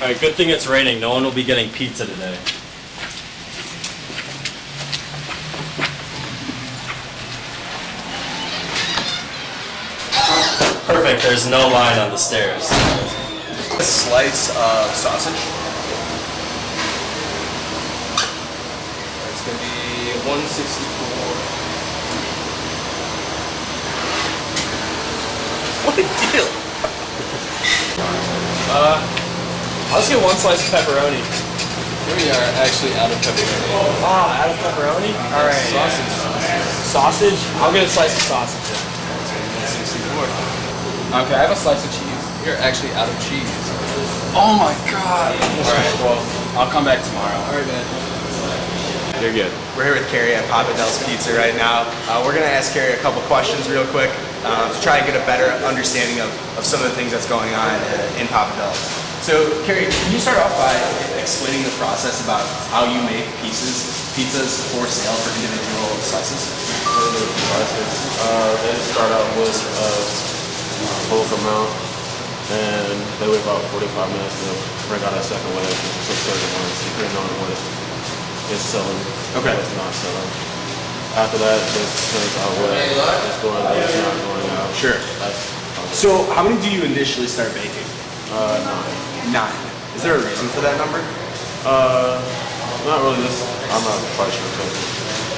Alright, good thing it's raining. No one will be getting pizza today. Perfect, there's no line on the stairs. A slice of sausage. It's going to be $1.64. What a deal! Let's get one slice of pepperoni. Here we are, actually out of pepperoni. Ah, out of pepperoni? Alright. Sausage. Sausage? I'll get a slice of sausage. Okay, I have a slice of cheese. You're actually out of cheese. Oh my god! Alright, well, I'll come back tomorrow. Alright, man. You're good. We're here with Carrie at Papa Del's Pizza right now. We're going to ask Carrie a couple questions real quick to try and get a better understanding of some of the things that's going on in Papa Del's. So, Carrie, can you start off by explaining the process about how you make pizzas for sale for individual slices? They start out with bulk amount, and they wait about 45 minutes to bring out a second wave, so certain ones, depending on what is selling, okay, what's not selling. After that, it just depends on what is going out, what's not going out. Sure. So, how many do you initially start baking? 9. 9. Is there a reason for that number? Not really. I'm not quite sure.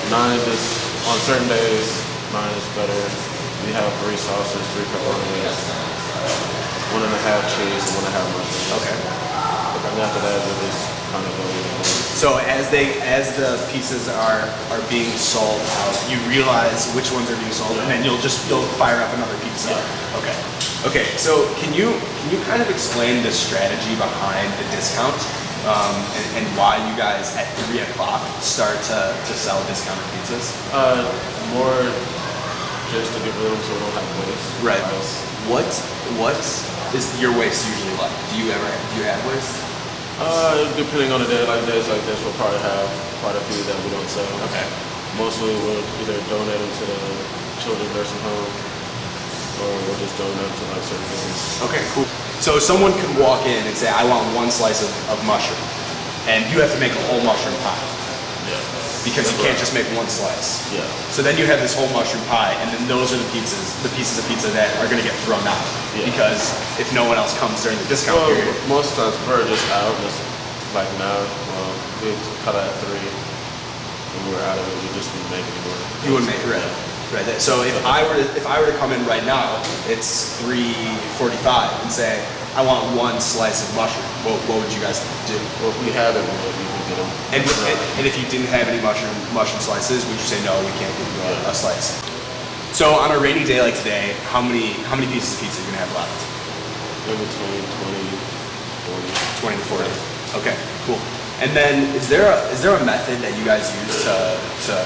9 is just on certain days. 9 is better. We have 3 sauces, 3 pepperonis, 1.5 cheese, and 1.5 mushrooms. Okay. And after that, it just kind of goes. So as the pieces are being sold out, you realize which ones are being sold, and then you'll fire up another pizza. Yeah. Okay. Okay. So can you kind of explain the strategy behind the discount and why you guys at 3 o'clock start to sell discounted pizzas? More just to give room so we don't have waste. Right. What is your waste usually like? Do you have waste? Depending on the day, like days like this, we'll probably have quite a few that we don't sell. Okay. Mostly we'll either donate them to the children's nursing home, or we'll just donate them to like certain businesses. Okay, cool. So someone could walk in and say, I want 1 slice of mushroom, and you have to make a whole mushroom pie. Yeah. Because you can't just make 1 slice. Yeah. So then you have this whole mushroom pie, and then those are the pieces of pizza that are going to get thrown out. Yeah. Because if no one else comes during the discount period. Most times we're just out, just like now. We cut out at 3, and we're out of it. We just wouldn't make anymore. You wouldn't make it, right? Right. So if I were to come in right now, it's 3:45, and say I want 1 slice of mushroom. What would you guys do? Well, if we have it, we can get them. And if you didn't have any mushroom slices, would you say no? We can't give you a slice. So on a rainy day like today, how many pieces of pizza are you gonna have left? In between 20 to 40. 20 to 40. Okay, cool. And then is there a method that you guys use to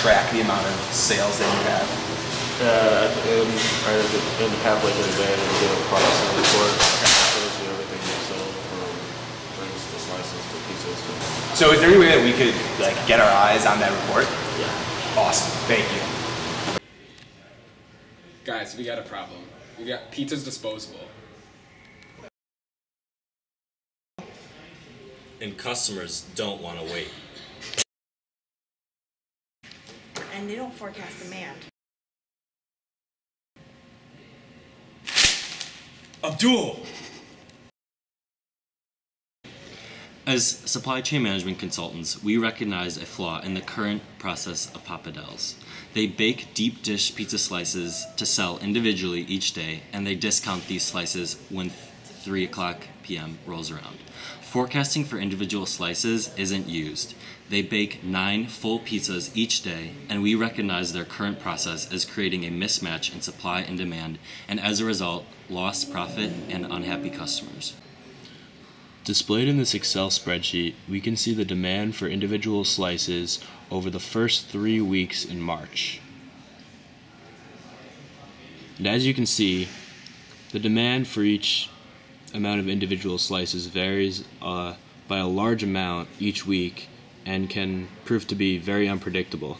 track the amount of sales that you have? At the end, in halfway through the day, we'll do a processing report. Shows you everything you sold from drinks to slices to pizzas. So is there any way that we could get our eyes on that report? Yeah. Awesome. Thank you. Guys, we got a problem. We got pizza's disposable. And customers don't want to wait. And they don't forecast demand. Abdul! As supply chain management consultants, we recognize a flaw in the current process of Papa Del's. They bake deep dish pizza slices to sell individually each day, and they discount these slices when 3 o'clock p.m. rolls around. Forecasting for individual slices isn't used. They bake 9 full pizzas each day, and we recognize their current process is creating a mismatch in supply and demand, and as a result, lost profit and unhappy customers. Displayed in this Excel spreadsheet, we can see the demand for individual slices over the first 3 weeks in March. And as you can see, the demand for each amount of individual slices varies by a large amount each week and can prove to be very unpredictable.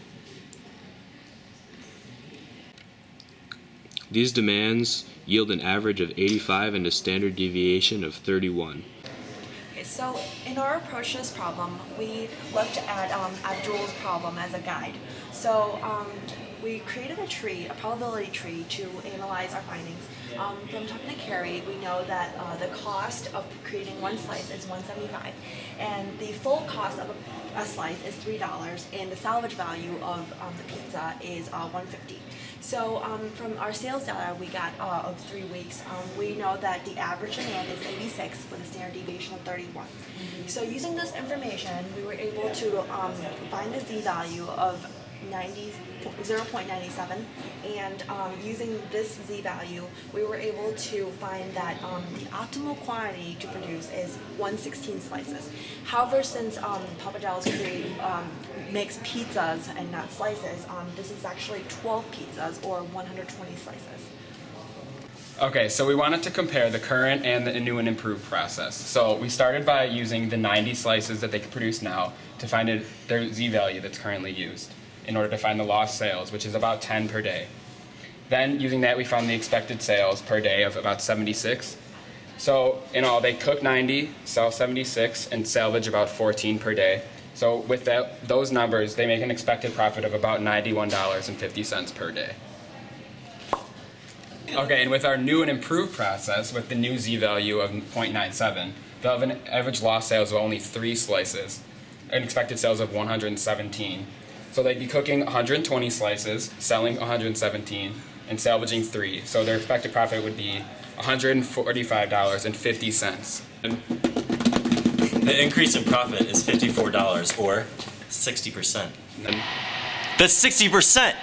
These demands yield an average of 85 and a standard deviation of 31. Okay, so in our approach to this problem, we looked at Abdul's problem as a guide. So we created a probability tree to analyze our findings. From talking to Carrie, we know that the cost of creating one slice is $1.75, and the full cost of a slice is $3, and the salvage value of the pizza is $1.50. So from our sales data we got of 3 weeks, we know that the average demand is 86 with a standard deviation of 31. So using this information, we were able to find the z-value of 0.97, and using this z-value, we were able to find that the optimal quantity to produce is 1/16 slices. However, since Papa Del's makes pizzas and not slices, this is actually 12 pizzas or 120 slices. Okay, so we wanted to compare the current and the new and improved process. So we started by using the 90 slices that they can produce now to find their z-value that's currently used, in order to find the lost sales, which is about 10 per day. Then, using that, we found the expected sales per day of about 76. So, in all, they cook 90, sell 76, and salvage about 14 per day. So, with those numbers, they make an expected profit of about $91.50 per day. Okay, and with our new and improved process, with the new z-value of 0.97, they'll have an average lost sales of only 3 slices, and expected sales of 117. So they'd be cooking 120 slices, selling 117, and salvaging 3. So their expected profit would be $145.50. The increase in profit is $54, or 60%. That's 60%!